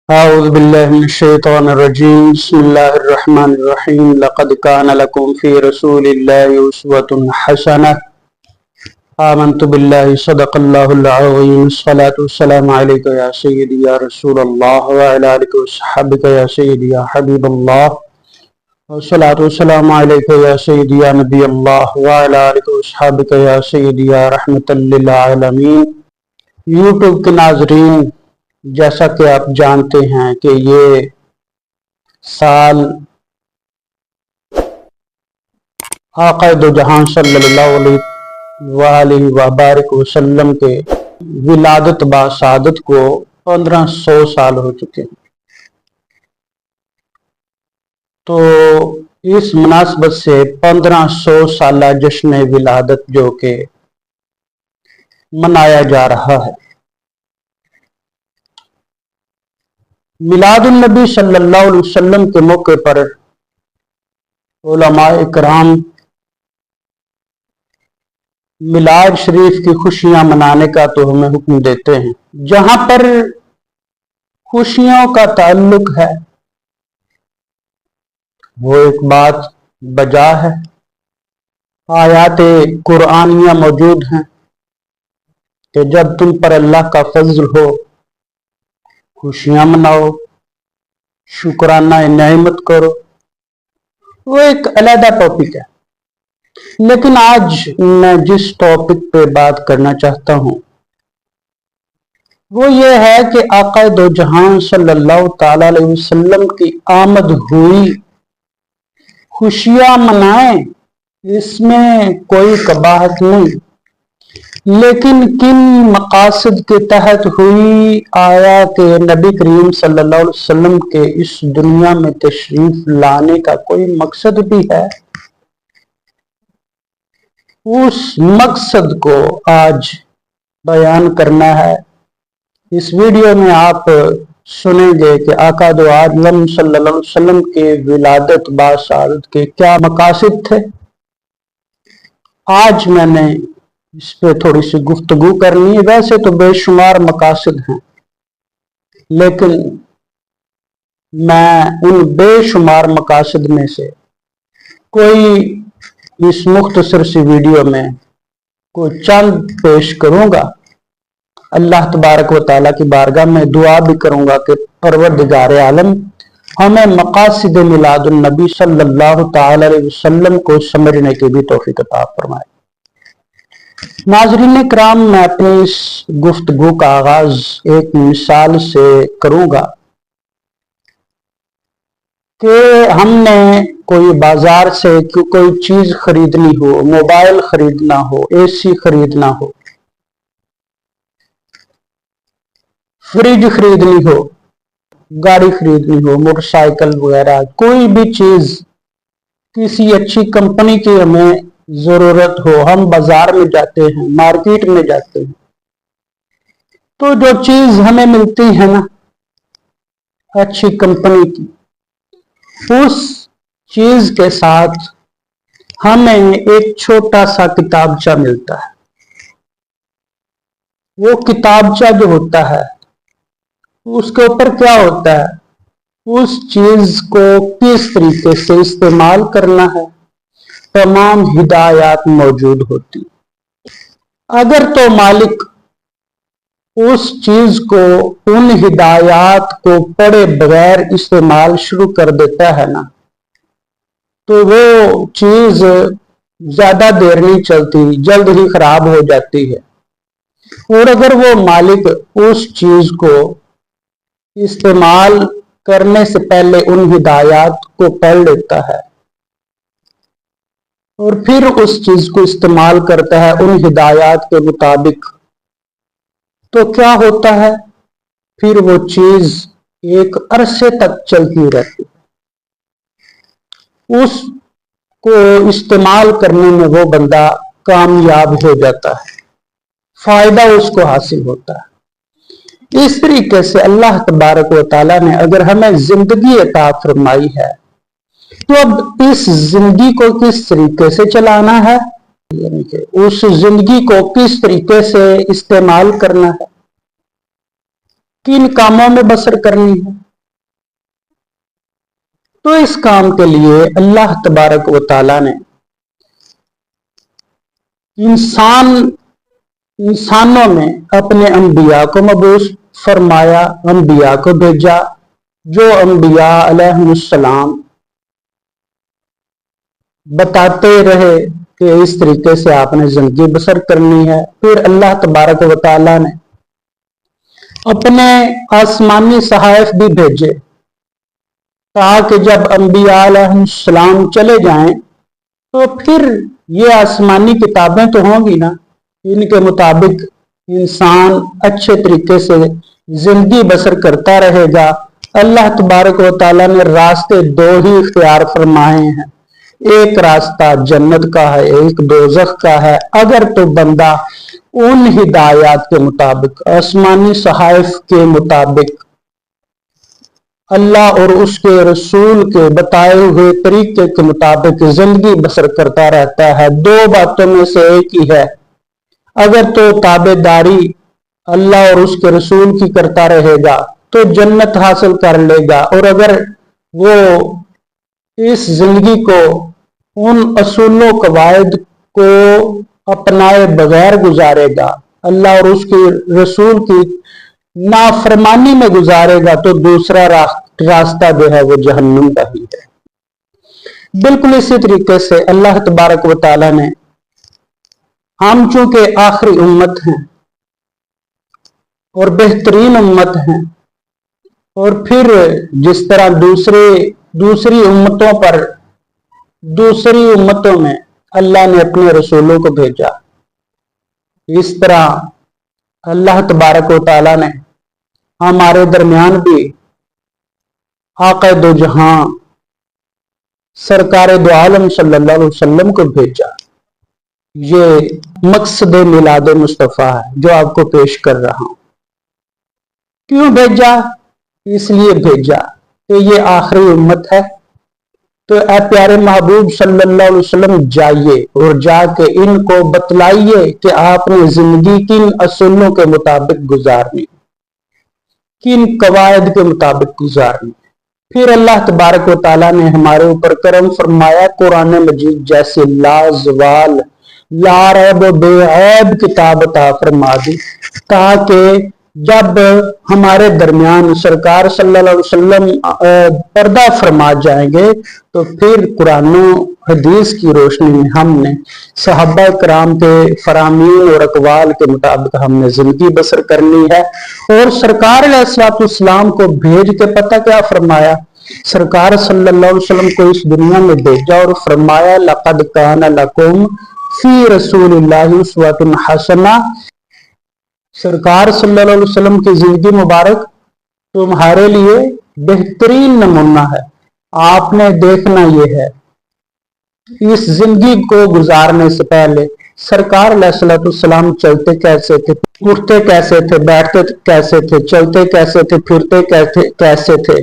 أعوذ بالله من الشيطان الرجيم بسم الله الرحمن الرحيم لقد كان لكم في رسول الله أسوة حسنة آمنت بالله صدق الله العظيم الصلاة والسلام عليك يا سيدي يا رسول الله وعلى آلك وصحبك يا سيدي يا حبيب الله والصلاة والسلام عليك يا سيدي يا نبي الله وعلى آلك وصحبك يا سيدي يا رحمة للعالمين۔ یوٹیوب کے ناظرین، جیسا کہ آپ جانتے ہیں کہ یہ سال آقا دو جہاں صلی اللہ علیہ وآلہ وبارک وسلم کے ولادت با سعادت کو 1500 سال ہو چکے ہیں۔ تو اس مناسبت سے 1500 سالہ جشن ولادت جو کہ منایا جا رہا ہے۔ میلاد النبی صلی اللہ علیہ وسلم کے موقع پر علماء اکرام میلاد شریف کی خوشیاں منانے کا تو ہمیں حکم دیتے ہیں۔ جہاں پر خوشیوں کا تعلق ہے وہ ایک بات بجا ہے، آیات قرآنیہ موجود ہیں کہ جب تم پر اللہ کا فضل ہو خوشیاں مناؤ، شکرانہ نعمت کرو، وہ ایک علیحدہ ٹاپک ہے۔ لیکن آج میں جس ٹاپک پہ بات کرنا چاہتا ہوں وہ یہ ہے کہ آقا دو جہاں صلی اللہ تعالی علیہ وسلم کی آمد ہوئی، خوشیاں منائیں، اس میں کوئی قباحت نہیں، لیکن کن مقاصد کے تحت ہوئی؟ آیا کہ نبی کریم صلی اللہ علیہ وسلم کے اس دنیا میں تشریف لانے کا کوئی مقصد بھی ہے؟ اس مقصد کو آج بیان کرنا ہے۔ اس ویڈیو میں آپ سنیں گے کہ آقا دو عالم صلی اللہ علیہ وسلم کے ولادت با سعادت کے کیا مقاصد تھے۔ آج میں نے اس پہ تھوڑی سی گفتگو کرنی ہے۔ ویسے تو بے شمار مقاصد ہیں، لیکن میں ان بے شمار مقاصد میں سے کوئی اس مختصر سی ویڈیو میں کوئی چند پیش کروں گا۔ اللہ تبارک و تعالیٰ کی بارگاہ میں دعا بھی کروں گا کہ پروردگار عالم ہمیں مقاصد میلاد النبی صلی اللہ تعالی علیہ وسلم کو سمجھنے کی بھی توفیق عطا فرمائے۔ ناظرین کرام، میں اپنی اس گفتگو کا آغاز ایک مثال سے کروں گا کہ ہم نے کوئی بازار سے کوئی چیز خریدنی ہو، موبائل خریدنا ہو، اے سی خریدنا ہو، فریج خریدنی ہو، گاڑی خریدنی ہو، موٹر سائیکل وغیرہ، کوئی بھی چیز کسی اچھی کمپنی کی ہمیں ضرورت ہو، ہم بازار میں جاتے ہیں، مارکیٹ میں جاتے ہیں، تو جو چیز ہمیں ملتی ہے نا اچھی کمپنی کی، اس چیز کے ساتھ ہمیں ایک چھوٹا سا کتابچہ ملتا ہے۔ وہ کتابچہ جو ہوتا ہے اس کے اوپر کیا ہوتا ہے؟ اس چیز کو کس طریقے سے استعمال کرنا ہے، تمام ہدایات موجود ہوتی۔ اگر تو مالک اس چیز کو ان ہدایات کو پڑھے بغیر استعمال شروع کر دیتا ہے نا تو وہ چیز زیادہ دیر نہیں چلتی، جلد ہی خراب ہو جاتی ہے۔ اور اگر وہ مالک اس چیز کو استعمال کرنے سے پہلے ان ہدایات کو پڑھ لیتا ہے اور پھر اس چیز کو استعمال کرتا ہے ان ہدایات کے مطابق، تو کیا ہوتا ہے؟ پھر وہ چیز ایک عرصے تک چلتی رہتی ہے۔ اس کو استعمال کرنے میں وہ بندہ کامیاب ہو جاتا ہے، فائدہ اس کو حاصل ہوتا ہے۔ اس طریقے سے اللہ تبارک و تعالیٰ نے اگر ہمیں زندگی عطا فرمائی ہے تو اب اس زندگی کو کس طریقے سے چلانا ہے، یعنی کہ اس زندگی کو کس طریقے سے استعمال کرنا ہے، किन कामों में बसर करनी है। तो इस काम के लिए अल्लाह तबारक व तआला ने इंसानों में अपने अंबिया को मबूस फरमाया, अंबिया को भेजा, जो अंबिया अलैहिस्सलाम बताते रहे कि इस तरीके से आपने जिंदगी बसर करनी है। फिर अल्लाह तबारक व तआला ने अपने आसमानी सहायफ भी भेजे, ताकि जब अंबिया अलैहिस्सलाम चले जाएं तो फिर ये आसमानी किताबें तो होंगी ना, इनके मुताबिक इंसान अच्छे तरीके से जिंदगी बसर करता रहेगा। अल्लाह तबारक व तआला ने रास्ते दो ही इख्तियार फरमाए हैं, एक रास्ता जन्नत का है, एक दोज़ख का है। अगर तो बंदा उन हिदायत के मुताबिक, आसमानी सहाइफ के मुताबिक, अल्लाह और उसके रसूल के बताए हुए तरीके के मुताबिक जिंदगी बसर करता रहता है, दो बातों में से एक ही है। अगर तो ताबेदारी अल्लाह और उसके रसूल की करता रहेगा तो जन्नत हासिल कर लेगा, और अगर वो इस जिंदगी को उन असूलों कवायद को अपनाए बगैर गुजारेगा, अल्लाह और उसके रसूल की नाफरमानी में गुजारेगा, तो दूसरा रास्ता जो है वो जहन्नुम का ही है। बिल्कुल इसी तरीके से अल्लाह तबारक व तआला ने, हम चूंकि आखिरी उम्मत हैं और बेहतरीन उम्मत हैं, और फिर जिस तरह दूसरी उम्मतों में अल्लाह ने अपने रसूलों को भेजा, इस तरह अल्लाह तबारक व तआला ने हमारे दरमियान भी आका दो जहां सरकार दो आलम सल्लल्लाहु अलैहि वसल्लम को भेजा। ये मकसद मिलाद मुस्तफ़ा है जो आपको पेश कर रहा हूं। क्यों भेजा? इसलिए भेजा कि ये आखिरी उम्मत है, तो ए प्यारे महबूब सल्लल्लाहु अलैहि वसल्लम जाइए और जाके इनको बतलाइए कि आपने जिंदगी किन असूलों के मुताबिक गुजारनी, किन कवायद के मुताबिक गुजारनी। फिर अल्लाह तबारक व तआला ने हमारे ऊपर करम फरमाया, कुरान मजीद जैसे लाजवाल लारैब बेऐब किताब अता फरमा दी, ताकि जब हमारे दरमियान सरकार सल्लल्लाहु अलैहि वसल्लम पर्दा फरमा जाएंगे तो फिर कुरान हदीस की रोशनी में हमने सहाबा कराम के फरामीन और अकवाल के मुताबिक हमने जिंदगी बसर करनी है। और सरकार अलैहिस्सलाम को भेज के पता क्या फरमाया, सरकार सल्लल्लाहु अलैहि वसल्लम को इस दुनिया में भेजा और फरमाया, लक़द कान लकुम फी रसूलिल्लाहि उस्वतुन हसना। सरकार सल्लल्लाहु अलैहि वसल्लम की जिंदगी मुबारक तुम्हारे लिए बेहतरीन नमूना है। आपने देखना ये है, इस जिंदगी को गुजारने से पहले सरकार अलैहिस्सलाम चलते कैसे थे, उठते कैसे थे, बैठते कैसे थे, चलते कैसे थे, फिरते कैसे थे,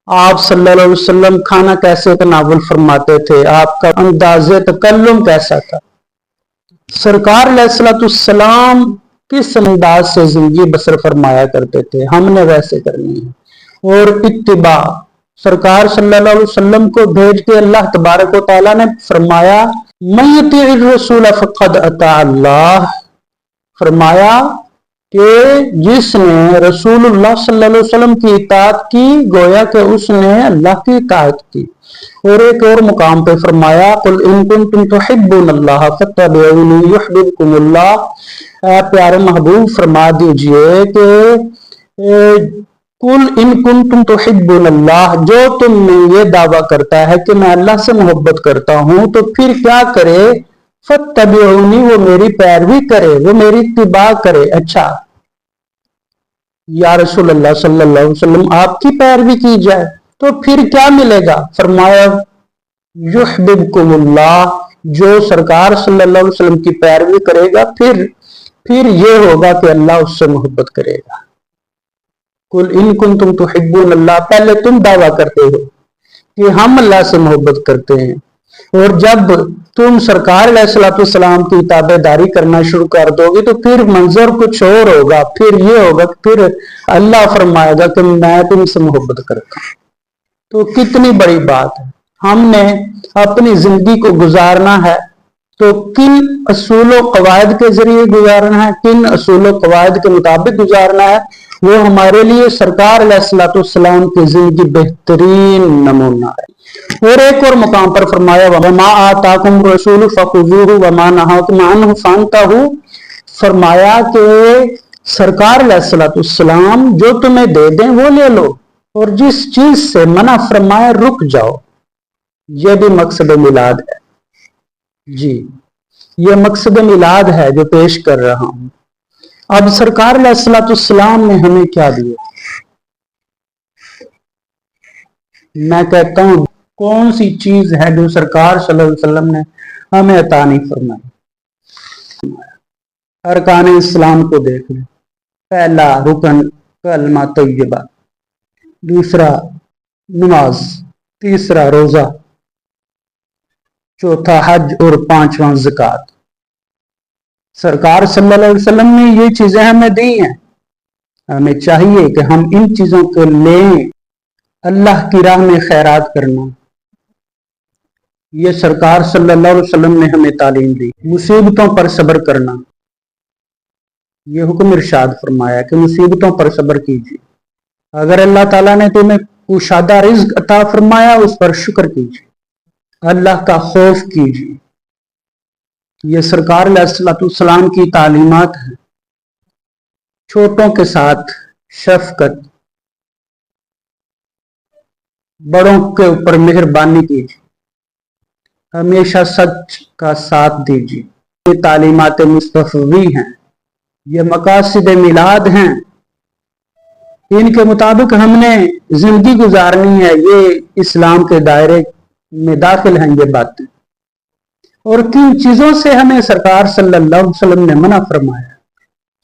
आप सल्लल्लाहु अलैहि वसल्लम खाना कैसे तनावुल फरमाते थे, आपका अंदाज़े तकल्लुम कैसा था, सरकार अलैहिस्सलाम किस अंदाज से जिंदगी बसर फरमाया करते थे, हमने वैसे करनी है। और इत्तिबा, सरकार सल्लल्लाहु अलैहि वसल्लम को भेज के अल्लाह तबारक व तआला ने फरमाया, मन युतिइर रसूल फक़द अता अल्लाह, फरमाया कि जिसने रसूलुल्लाह सल्लल्लाहु अलैहि वसल्लम की इताअत की, गोया कि उसने अल्लाह की इताअत की। और एक और मुकाम पे फरमाया, कुल इन कुंतुम तुहिब्बुनल्लाह फत्तबिऊनी युहिब्बुकुमुल्लाह, प्यारे महबूब फरमा दीजिए कि कुल इन कुंतुम तुहिब्बुनल्लाह, जो तुम में ये दावा करता है कि मैं अल्लाह से मोहब्बत करता हूं, तो फिर क्या करे, फत्तबिऊनी, वो मेरी पैरवी करे, वो मेरी इत्तिबा करे। अच्छा या रसूल अल्लाह सल्लल्लाहु अलैहि वसल्लम आपकी पैरवी की जाए तो फिर क्या मिलेगा? फरमाया युहिब्बुकुमुल्लाह, जो सरकार सल्लल्लाहु अलैहि वसल्लम की पैरवी करेगा फिर ये होगा कि अल्लाह उससे मोहब्बत करेगा। कुल इन कुंतुम तुहिब्बुनल्लाह, पहले तुम दावा करते हो कि हम अल्लाह से मोहब्बत करते हैं, और जब तुम सरकार अलैहिस्सलाम की ताबेदारी करना शुरू कर दोगे तो फिर मंजर कुछ और होगा। फिर ये होगा कि फिर अल्लाह फरमाएगा कि मैं तुमसे मोहब्बत करता हूं। तो कितनी बड़ी बात है। हमने अपनी जिंदगी को गुजारना है तो किन असूलों कवायद के जरिए गुजारना है, किन असूलों कवायद के मुताबिक गुजारना है, वो हमारे लिए सरकार अलैहिस्सलाम की जिंदगी बेहतरीन नमूना है। और एक और मुकाम पर फरमाया वमा आताकुम रसूल फखुजूहु वमा नहाकुम अन्हु फंतहु, फरमाया कि सरकार अलैहिस्सलाम जो तुम्हें दे दें वो ले लो और जिस चीज से मना फरमाया रुक जाओ। ये भी मकसद मिलाद है जी, ये मकसद मिलाद है जो पेश कर रहा हूं। अब सरकार अलैहिस्सलाम ने हमें क्या दिया? मैं कहता हूं कौन सी चीज है जो सरकार सल्लल्लाहु अलैहि वसल्लम ने हमें अता नहीं फरमाई? अरकान इस्लाम को देख लें। पहला रुकन कलमा तय्यबा, दूसरा नमाज, तीसरा रोजा, चौथा हज और पांचवा ज़कात। सरकार सल्लल्लाहु अलैहि वसल्लम ने ये चीजें हमें दी हैं। हमें चाहिए कि हम इन चीजों को लें। अल्लाह की राह में खैरात करना, ये सरकार सल्लल्लाहु अलैहि वसल्लम ने हमें तालीम दी। मुसीबतों पर सब्र करना, ये हुक्म इरशाद फरमाया कि मुसीबतों पर सब्र कीजिए। अगर अल्लाह ताला ने तुम्हें कुशादा रिज़्क अता फरमाया उस पर शुक्र कीजिए, अल्लाह का खौफ कीजिए। ये सरकार अलैहिस्सलाम की तालीमात है। छोटों के साथ शफकत, बड़ों के ऊपर मेहरबानी कीजिए, हमेशा सच का साथ दीजिए। ये तालीमात मुस्तफ़वी हैं, ये मकासिद मिलाद हैं। इनके मुताबिक हमने जिंदगी गुजारनी है। ये इस्लाम के दायरे में दाखिल हैं ये बातें। और किन चीजों से हमें सरकार सल्लल्लाहु अलैहि वसल्लम ने मना फरमाया?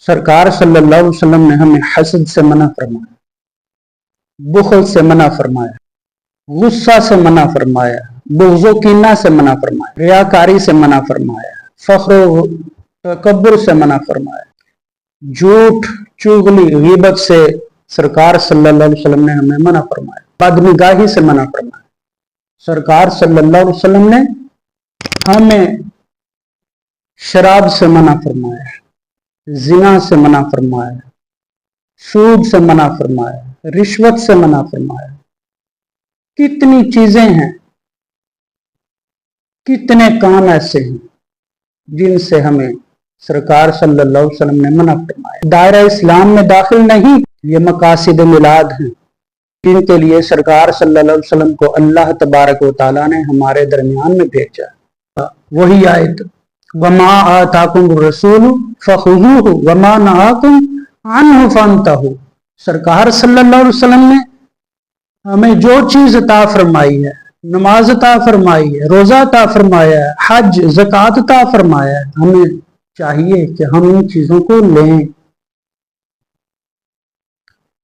सरकार सल्लल्लाहु अलैहि वसल्लम ने हमें हसद से मना फरमाया, बुखल से मना फरमाया, गुस्सा से मना फरमाया, बुग़्ज़ो कीना से मना फरमाया, रियाकारी से मना फरमाया, फ़ख्र तकब्बुर से मना फरमाया, झूठ चुगली ग़ीबत से सरकार सल्लल्लाहु अलैहि वसल्लम ने हमें मना फरमाया, बदनिगाही से मना फरमाया। सरकार सल्लल्लाहु अलैहि वसल्लम ने हमें शराब से मना फरमाया, जिना से मना फरमाया, सूद से मना फरमाया, रिश्वत से मना फरमाया। कितनी चीजें हैं, कितने काम ऐसे हैं जिनसे हमें सरकार सल्लल्लाहु अलैहि वसल्लम ने मना फरमाया। दायरा इस्लाम में दाखिल नहीं, ये मकासिद मिलाद हैं जिनके लिए सरकार सल्लल्लाहु अलैहि वसल्लम को अल्लाह तबारक व तआला ने हमारे दरमियान में भेजा। वही आयत वमा आताकुम रसूल फखुज़ूहु वमा नहाकुम अन्हु फंतहु। सरकार सल्लल्लाहु अलैहि वसल्लम ने हमें जो चीज अता फरमाई है, नमाज अता फरमाई है, रोजा अता फरमाया है, हज ज़कात अता फरमाया है, हमें चाहिए कि हम इन चीजों को लें।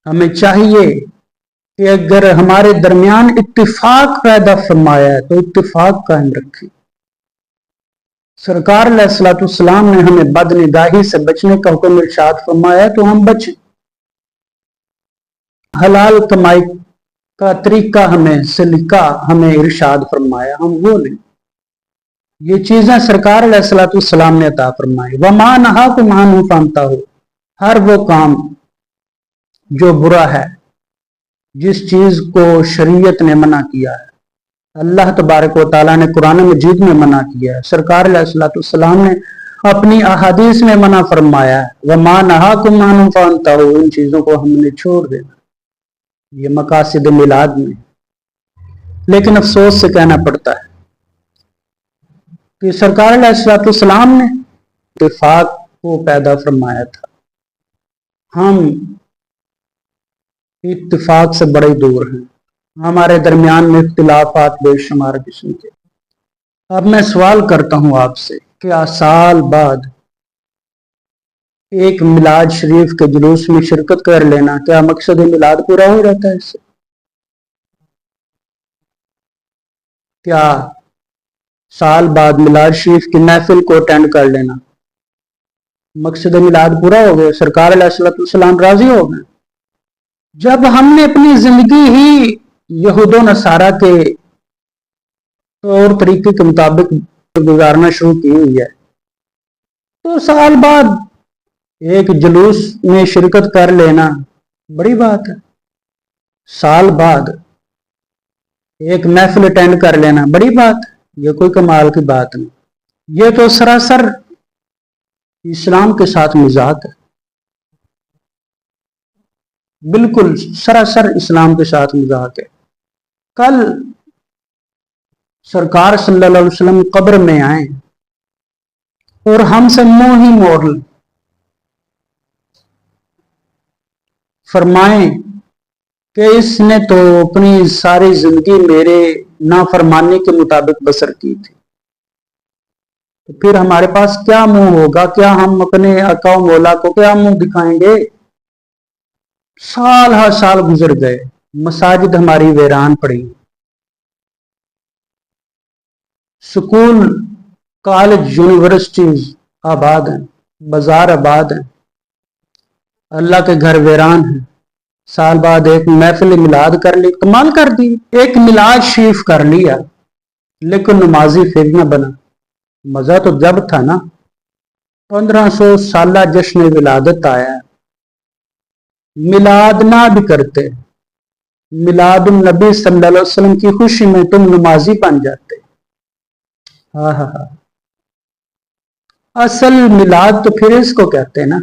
हमें चाहिए कि अगर हमारे दरमियान इत्तिफाक पैदा फरमाया है तो इत्तिफाक कायम रखें। सरकार अलैहिस्सलाम ने हमें बदनिगाही से बचने का हुक्म इरशाद फरमाया तो हम बचें। हलाल कमाई का तरीका हमें सलीका हमें इरशाद फरमाया, हम वो लें। ये चीजें सरकार अलैहिस्सलाम ने अता फरमाई। वमा नहाकुम अन्हु फंतहु, हर वो काम जो बुरा है, जिस चीज को शरीयत ने मना किया है, अल्लाह तबारक व तआला ने कुरान मजीद में मना किया है, सरकार अलैहिस्सलाम ने अपनी अहादीस में मना फरमाया है। वमा नहाकुम अन्हु फंतहु, इन चीजों को हमने छोड़ देना। ये मकासिद मिलाद में। लेकिन अफसोस से कहना पड़ता है कि सरकार अलैहिस्सलाम ने इत्तिफाक को पैदा फरमाया था। हम इत्तिफाक से बड़े दूर हैं, हमारे दरमियान में इख्तिलाफात बेशुमार किस्म के। अब मैं सवाल करता हूं आपसे, क्या साल बाद एक मिलाद शरीफ के जुलूस में शिरकत कर लेना, क्या मकसद मिलाद पूरा हो जाता है इससे? क्या साल बाद मिलाद शरीफ की महफिल को अटेंड कर लेना, मकसद मिलाद पूरा हो गया, सरकार अलैहिस्सलाम राजी हो गए। जब हमने अपनी जिंदगी ही यहूदो नसारा के तौर तरीके के मुताबिक गुजारना शुरू की हुई है, तो साल बाद एक जुलूस में शिरकत कर लेना बड़ी बात है। साल बाद एक महफिल अटेंड कर लेना बड़ी बात है। ये कोई कमाल की बात नहीं, ये तो सरासर इस्लाम के साथ मजाक है, बिल्कुल सरासर इस्लाम के साथ मजाक है। कल सरकार सल्लल्लाहु अलैहि वसल्लम कब्र में आए और हमसे मुंह ही मोड़ लें, फरमाएं कि इसने तो अपनी सारी जिंदगी मेरे नाफरमानी के मुताबिक बसर की थी, तो फिर हमारे पास क्या मुंह होगा, क्या हम अपने अका मौला को क्या मुंह दिखाएंगे। साल हर साल गुजर गए, मसाजिद हमारी वीरान पड़ी, स्कूल कॉलेज यूनिवर्सिटीज आबाद हैं, बाजार आबाद हैं, अल्लाह के घर वीरान हैं। साल बाद एक महफिल मिलाद कर ली, कमाल कर दी, एक मिलाद शरीफ कर लिया, लेकिन नमाजी फिर न बना। मजा तो जब था ना 1500 साल जश्न विलादत आया, मिलाद ना भी करते, मिलाद नबी सल्लल्लाहु अलैहि वसल्लम की खुशी में तुम नमाजी बन जाते। हा हा हा, असल मिलाद तो फिर इसको कहते हैं ना।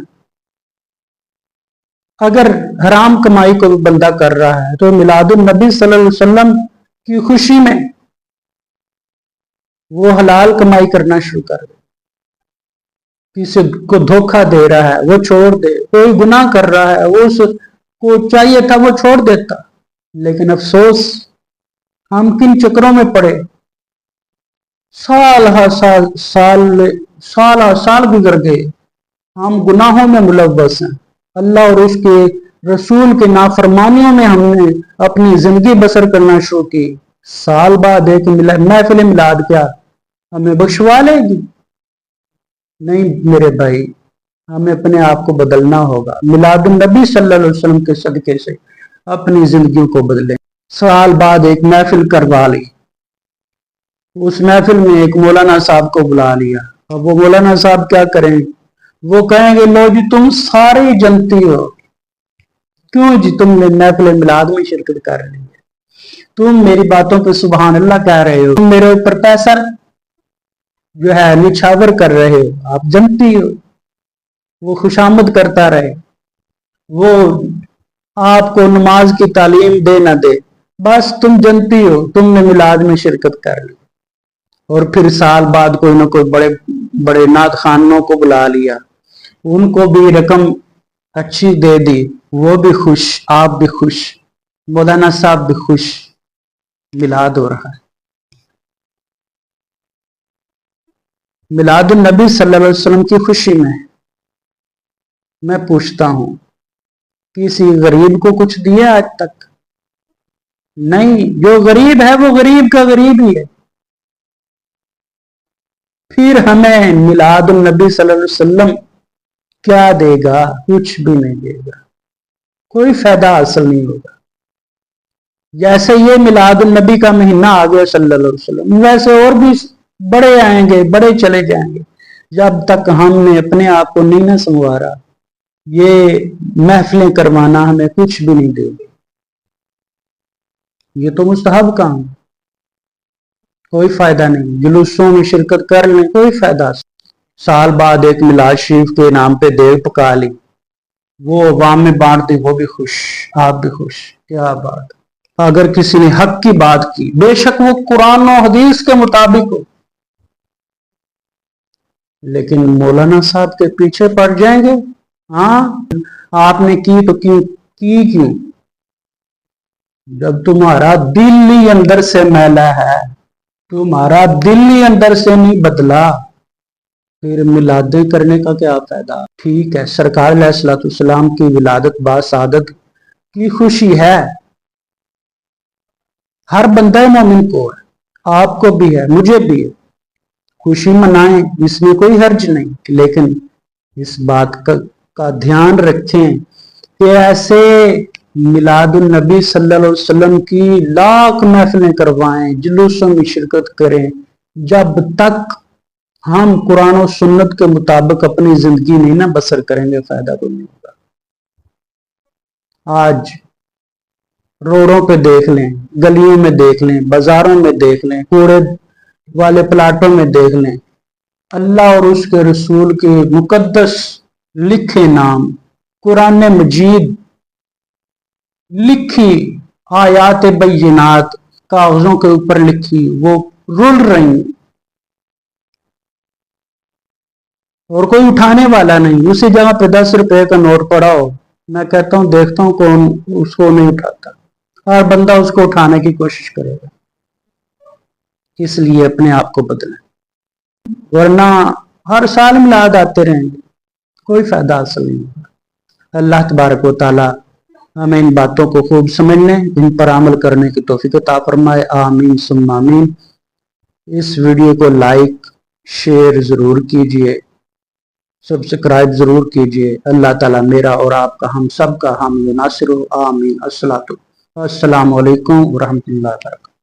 अगर हराम कमाई को बंदा कर रहा है तो मिलादुन नबी सल्लल्लाहु अलैहि वसल्लम की खुशी में वो हलाल कमाई करना शुरू कर दे। किसी को धोखा दे रहा है वो छोड़ दे, कोई गुनाह कर रहा है वो उसको चाहिए था वो छोड़ देता, लेकिन अफसोस हम किन चक्रों में पड़े। साल हर साल साल हर साल गुजर गए, हम गुनाहों में मुलव्वस हैं, अल्लाह और उसके रसूल के नाफरमानियों में हमने अपनी जिंदगी बसर करना शुरू की। साल बाद एक महफिल मिलाद क्या हमें बख्शवा लेगी? नहीं मेरे भाई, हमें अपने आप को बदलना होगा, मिलाद नबी सल्लल्लाहु अलैहि वसल्लम के सदके से अपनी जिंदगी को बदलें। साल बाद एक महफिल करवा ली, उस महफिल में एक मौलाना साहब को बुला लिया। अब वो मौलाना साहब क्या करें, वो कहेंगे लो जी तुम सारे जनती हो, क्यों जी तुमने महफिल मिलाद में शिरकत कर ली है, तुम मेरी बातों पे सुभान अल्लाह कह रहे हो, तुम मेरे ऊपर पैसा जो है निछावर कर रहे हो, आप जनती हो। वो खुशामद करता रहे, वो आपको नमाज की तालीम दे ना दे, बस तुम जनती हो, तुमने मिलाद में शिरकत कर ली। और फिर साल बाद कोई ना कोई बड़े बड़े नात खानों को बुला लिया, उनको भी रकम अच्छी दे दी, वो भी खुश, आप भी खुश, मौलाना साहब भी खुश, मिलाद हो रहा है। मिलाद नबी सल्लल्लाहु अलैहि वसल्लम की खुशी में मैं पूछता हूं, किसी गरीब को कुछ दिया आज तक? नहीं, जो गरीब है वो गरीब का गरीब ही है। फिर हमें मिलाद नबी सल्लल्लाहु अलैहि वसल्लम क्या देगा? कुछ भी नहीं देगा, कोई फायदा हासिल नहीं होगा। जैसे ये मिलाद नबी का महीना आ गया सल्लल्लाहु अलैहि वसल्लम, वैसे और भी बड़े आएंगे, बड़े चले जाएंगे। जब तक हमने अपने आप को नहीं ना संवारा, ये महफिलें करवाना हमें कुछ भी नहीं देगी। ये तो मुस्तहब काम, कोई फायदा नहीं, जुलूसों में शिरकत कर लें कोई फायदा। साल बाद एक मिलाद शरीफ के नाम पे देव पका ली, वो अवाम में बांट दी, वो भी खुश, आप भी खुश, क्या बात। अगर किसी ने हक की बात की, बेशक वो कुरान और हदीस के मुताबिक हो, लेकिन मौलाना साहब के पीछे पड़ जाएंगे। हाँ आपने की तो क्यों? जब तुम्हारा दिल ही अंदर से मैला है, तुम्हारा दिल ही अंदर से नहीं बदला, फिर मिलादें करने का क्या फायदा। ठीक है, सरकार अलैहिस्सलातु वस्सलाम की विलादत बासादत की खुशी है, हर बंदा मोमिन को है, आपको भी है, मुझे भी है, खुशी मनाएं, इसमें कोई हर्ज नहीं, लेकिन इस बात का ध्यान रखें कि ऐसे मिलादुन नबी सल्लल्लाहु अलैहि वसल्लम की लाख महफिलें करवाएं, जुलूसों में शिरकत करें, जब तक हम कुरान और सुन्नत के मुताबिक अपनी जिंदगी नहीं ना बसर करेंगे, फायदा कोई नहीं होगा। आज रोडों पे देख लें, गलियों में देख लें, बाजारों में देख लें, कूड़े वाले प्लाटों में देख लें, अल्लाह और उसके रसूल के मुकद्दस लिखे नाम कुरान मजीद लिखी आयात बैयिनात कागजों के ऊपर लिखी वो रुल रही और कोई उठाने वाला नहीं। उसी जगह पे 10 रुपए का नोट पड़ा हो, मैं कहता हूं देखता हूं कौन उसको नहीं उठाता, और बंदा उसको उठाने की कोशिश करेगा। इसलिए अपने आप को बदलें, वरना हर साल मिलाद आते रहेंगे, कोई फायदा हासिल नहीं होगा। अल्लाह तबारक व तआला हमें इन बातों को खूब समझने, इन पर अमल करने की तौफीक अता फरमाए। आमीन सुम्मा आमीन। इस वीडियो को लाइक शेयर जरूर कीजिए, सब्सक्राइब जरूर कीजिए। अल्लाह ताला मेरा और आपका, हम सब का हामी नासिर हो। आमीन। अस्सलाम वालेकुम व रहमतुल्लाहि व बरकातहू।